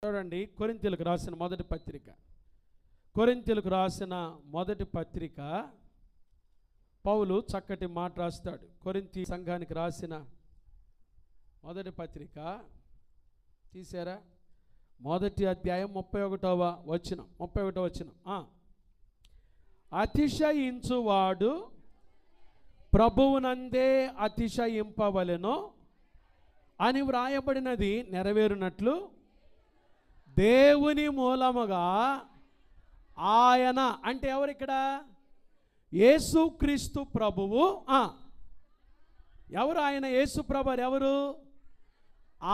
చూడండి, కొరింథీయులకు రాసిన మొదటి పత్రిక పౌలు చక్కటి మాట రాస్తాడు. కొరింథీ సంఘానికి రాసిన మొదటి పత్రిక తీసారా? మొదటి అధ్యాయం 31వ వచనం. అతిశయించువాడు ప్రభువునందే అతిశయింపవలెను అని వ్రాయబడినది నెరవేరునట్లు దేవుని మూలముగా ఆయన, అంటే ఎవరిక్కడ? యేసుక్రీస్తు ప్రభువు. ఎవరు ఆయన? యేసు ప్రభు ఎవరు?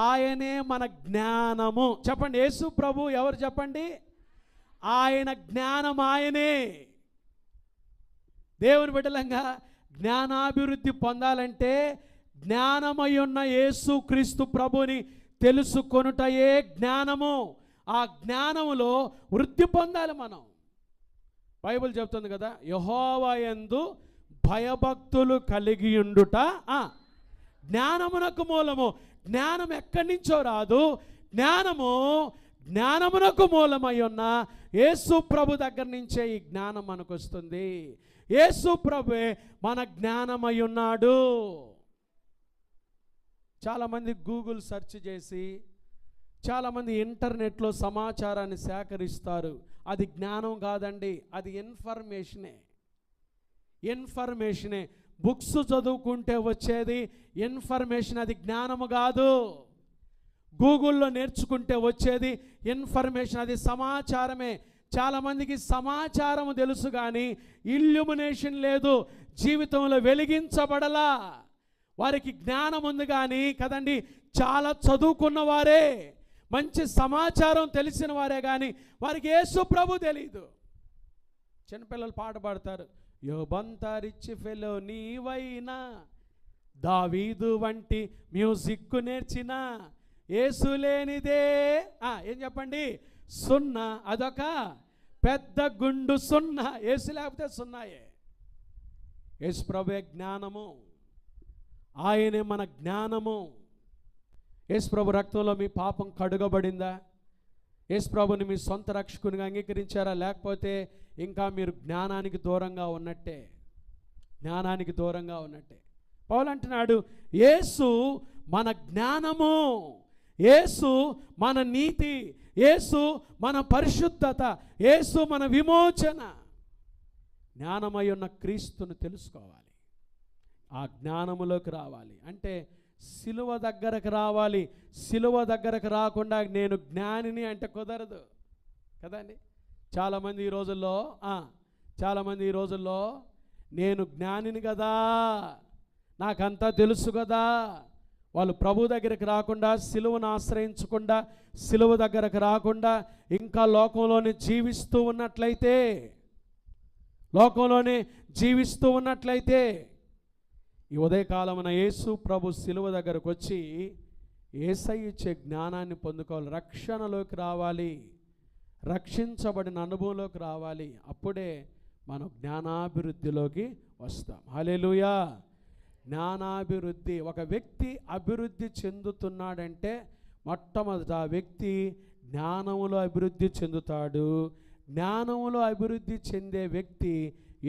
ఆయనే మన జ్ఞానము. చెప్పండి, యేసు ప్రభు ఎవరు చెప్పండి? ఆయన జ్ఞానం ఆయనే. దేవుని బిడ్డలంగా జ్ఞానాభివృద్ధి పొందాలంటే జ్ఞానమయ్యున్న యేసుక్రీస్తు ప్రభుని తెలుసుకొనుటయే జ్ఞానము. ఆ జ్ఞానములో వృద్ధి పొందాలి మనం. బైబిల్ చెప్తుంది కదా, యెహోవా యందు భయభక్తులు కలిగియుండుట జ్ఞానమునకు మూలము. జ్ఞానం ఎక్కడి నుంచో రాదు, జ్ఞానమునకు మూలమై ఉన్న యేసు ప్రభు దగ్గర నుంచే ఈ జ్ఞానం మనకు వస్తుంది. యేసు ప్రభువే మన జ్ఞానమై ఉన్నాడు. చాలామంది గూగుల్ సెర్చ్ చేసి, చాలామంది ఇంటర్నెట్లో సమాచారాన్ని సేకరిస్తారు. అది జ్ఞానం కాదండి, అది ఇన్ఫర్మేషనే. బుక్స్ చదువుకుంటే వచ్చేది ఇన్ఫర్మేషన్, అది జ్ఞానము కాదు. గూగుల్లో నేర్చుకుంటే వచ్చేది ఇన్ఫర్మేషన్, అది సమాచారమే. చాలామందికి సమాచారం తెలుసు కానీ ఇల్యూమినేషన్ లేదు, జీవితంలో వెలిగించబడలా. వారికి జ్ఞానం ఉంది కానీ కదండి, చాలా చదువుకున్న వారే, మంచి సమాచారం తెలిసిన వారే కానీ వారికి యేసు ప్రభు తెలీదు. చిన్నపిల్లలు పాట పాడతారు, యోబంతా రిచ్ ఫెలో నీవైనా, దావీదు వంటి మ్యూజిక్ నేర్చిన యేసు లేనిదే ఏం చెప్పండి? సున్నా. అదొక పెద్ద గుండు సున్నా. యేసు లేకపోతే సున్నాయే. యేసు ప్రభువే జ్ఞానము, ఆయనే మన జ్ఞానము. యేసు ప్రభు రక్తంలో మీ పాపం కడుగబడిందా? యేసు ప్రభుని మీ సొంత రక్షకునిగా అంగీకరించారా? లేకపోతే ఇంకా మీరు జ్ఞానానికి దూరంగా ఉన్నట్టే. పౌలు అంటున్నాడు, యేసు మన జ్ఞానము, యేసు మన నీతి, యేసు మన పరిశుద్ధత, యేసు మన విమోచన. జ్ఞానమై ఉన్న క్రీస్తును తెలుసుకోవాలి, ఆ జ్ఞానములోకి రావాలి. అంటే సిలువ దగ్గరకు రావాలి. సిలువ దగ్గరకు రాకుండా నేను జ్ఞానిని అంటే కుదరదు కదండి. చాలామంది ఈ రోజుల్లో నేను జ్ఞానిని కదా, నాకంతా తెలుసు కదా, వాళ్ళు ప్రభు దగ్గరికి రాకుండా, సిలువను ఆశ్రయించకుండా, సిలువ దగ్గరకు రాకుండా ఇంకా లోకంలోనే జీవిస్తూ ఉన్నట్లయితే ఈ ఉదయకాలమున యేసు ప్రభు సిలువ దగ్గరకు వచ్చి యేసయ్య ఇచ్చే జ్ఞానాన్ని పొందుకోవాలి. రక్షణలోకి రావాలి, రక్షించబడిన అనుభవంలోకి రావాలి. అప్పుడే మనం జ్ఞానాభివృద్ధిలోకి వస్తాం. హల్లెలూయా. జ్ఞానాభివృద్ధి. ఒక వ్యక్తి అభివృద్ధి చెందుతున్నాడంటే మొట్టమొదట ఆ వ్యక్తి జ్ఞానములో అభివృద్ధి చెందుతాడు. జ్ఞానములో అభివృద్ధి చెందే వ్యక్తి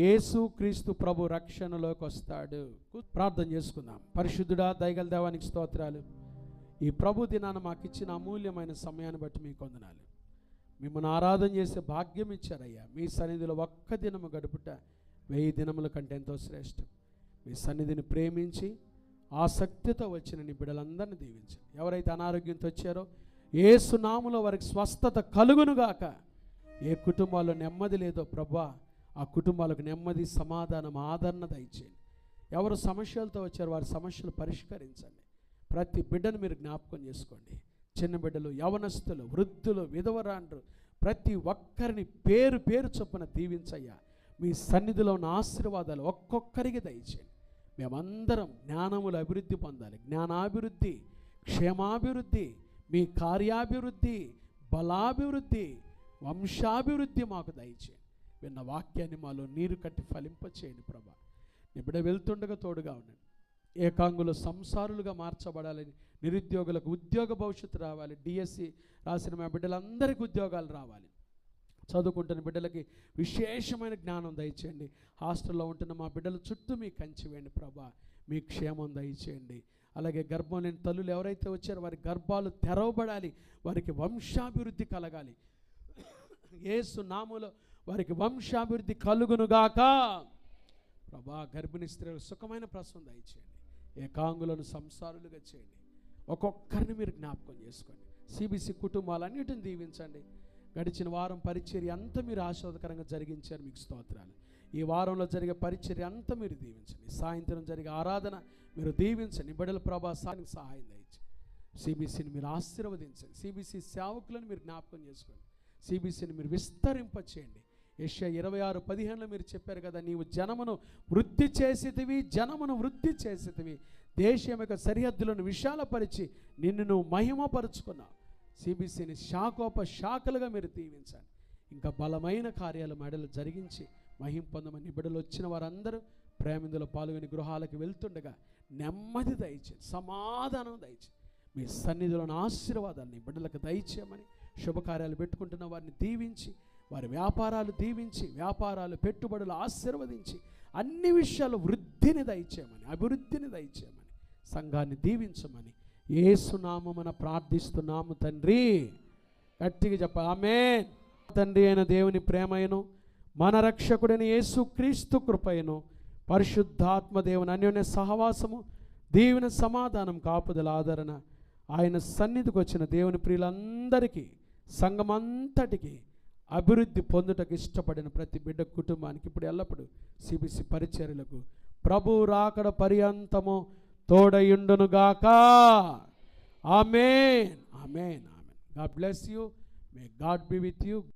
యేసుక్రీస్తు ప్రభు రక్షణలోకి వస్తాడు. ప్రార్థన చేసుకుందాం. పరిశుద్ధుడా, దయగల దేవానికి స్తోత్రాలు. ఈ ప్రభు దినాన మాకు ఇచ్చిన అమూల్యమైన సమయాన్ని బట్టి మీకు వందనాలు. మిమ్మల్ని ఆరాధన చేసే భాగ్యం ఇచ్చారయ్యా. మీ సన్నిధిలో ఒక్క దినము గడుపుట 1000 దినముల కంటే ఎంతో శ్రేష్టం. మీ సన్నిధిని ప్రేమించి ఆసక్తితో వచ్చిన నీ బిడ్డలందరినీ దీవించండి. ఎవరైతే అనారోగ్యంతో వచ్చారో యేసు నామములో వారికి స్వస్థత కలుగునుగాక. ఏ కుటుంబాల్లో నెమ్మది లేదో ప్రభువా, ఆ కుటుంబాలకు నెమ్మది, సమాధానం, ఆదరణ దయచేయండి. ఎవరు సమస్యలతో వచ్చారో వారి సమస్యలు పరిష్కరించండి. ప్రతి బిడ్డను మీరు జ్ఞాపకం చేసుకోండి. చిన్న బిడ్డలు, యవనస్తులు, వృద్ధులు, విధవరాండ్రు, ప్రతి ఒక్కరిని పేరు పేరు చొప్పున దీవించయ్యా. మీ సన్నిధిలో ఉన్న ఆశీర్వాదాలు ఒక్కొక్కరికి దయచేయండి. మేమందరం జ్ఞానములు అభివృద్ధి పొందాలి. జ్ఞానాభివృద్ధి, క్షేమాభివృద్ధి, మీ కార్యాభివృద్ధి, బలాభివృద్ధి, వంశాభివృద్ధి మాకు దయచేయండి. విన్న వాక్యాన్ని మాలో నీరు కట్టి ఫలింపచేయండి ప్రభా. నీ బిడ్డ వెళ్తుండగా తోడుగా ఉండండి. ఏకాంగులు సంసారులుగా మార్చబడాలని, నిరుద్యోగులకు ఉద్యోగ భవిష్యత్తు రావాలి, డిఎస్సి రాసిన మా బిడ్డలందరికీ ఉద్యోగాలు రావాలి, చదువుకుంటున్న బిడ్డలకి విశేషమైన జ్ఞానం దయచేయండి, హాస్టల్లో ఉంటున్న మా బిడ్డల చుట్టూ మీ కంచి వేయండి ప్రభా, మీ క్షేమం దయచేయండి. అలాగే గర్భం లేని తల్లులు ఎవరైతే వచ్చారో వారి గర్భాలు తెరవబడాలి, వారికి వంశాభివృద్ధి కలగాలి, యేసు నామములో వారికి వంశాభివృద్ధి కలుగునుగాక ప్రభా. గర్భిణీ స్త్రీలకు సుఖమైన ప్రసవం దయచేయండి, ఏకాంగులను సంసారులుగా చేయండి, ఒక్కొక్కరిని మీరు జ్ఞాపకం చేసుకోండి. సిబిసి కుటుంబాలన్నిటిని దీవించండి. గడిచిన వారం పరిచర్య అంతా మీరు ఆశీర్వాదకరంగా జరిగించారు, మీకు స్తోత్రాలు. ఈ వారంలో జరిగే పరిచర్య అంతా మీరు దీవించండి. సాయంత్రం జరిగే ఆరాధన మీరు దీవించండి. బిడ్డల ప్రభాసానికి సహాయం దయచండి. సిబిసిని మీరు ఆశీర్వదించండి. సిబిసి సేవకులను మీరు జ్ఞాపకం చేసుకోండి. సిబిసిని మీరు విస్తరింపచేయండి. యెషయా 26:15 మీరు చెప్పారు కదా, నీవు జనమును వృద్ధి చేసేటివి, జనమును వృద్ధి చేసేటివి, దేశం యొక్క సరిహద్దులను విశాలపరిచి నిన్ను నువ్వు మహిమపరుచుకున్నావు. సిబిసిని శాఖలుగా మీరు దీవించండి. ఇంకా బలమైన కార్యాలు మెడలు జరిగించి మహిం పొందమని బిడ్డలు వచ్చిన వారందరూ ప్రేమిందులో పాల్గొని గృహాలకు వెళ్తుండగా నెమ్మది దయచేయండి, సమాధానం దయచేయండి. మీ సన్నిధిలోని ఆశీర్వాదాన్ని బిడ్డలకు దయచేయమని, శుభకార్యాలు పెట్టుకుంటున్న వారిని దీవించి, వారి వ్యాపారాలు దీవించి, వ్యాపారాలు పెట్టుబడులు ఆశీర్వదించి, అన్ని విషయాలు వృద్ధిని దయచేయమని, అభివృద్ధిని దయచేయమని, సంఘాన్ని దీవించమని యేసునామమున ప్రార్థిస్తున్నాము తండ్రి. గట్టిగా చెప్పాలి ఆమేన్. తండ్రి అయిన దేవుని ప్రేమయను, మన రక్షకుడైన యేసుక్రీస్తు కృపయను, పరిశుద్ధాత్మ దేవుని అన్యోన్య సహవాసము, దీవెన, సమాధానం, కాపుదల, ఆదరణ ఆయన సన్నిధికి వచ్చిన దేవుని ప్రియులందరికీ, సంఘమంతటికి అభివృద్ధి పొందుటకు ఇష్టపడిన ప్రతి బిడ్డ కుటుంబానికి ఇప్పుడు ఎల్లప్పుడూ సిబిసి పరిచర్యలకు ప్రభు రాకడ పర్యంతము తోడయుండునుగాక. ఆమేన్, ఆమేన్, ఆమేన్. God bless you. May God be with you.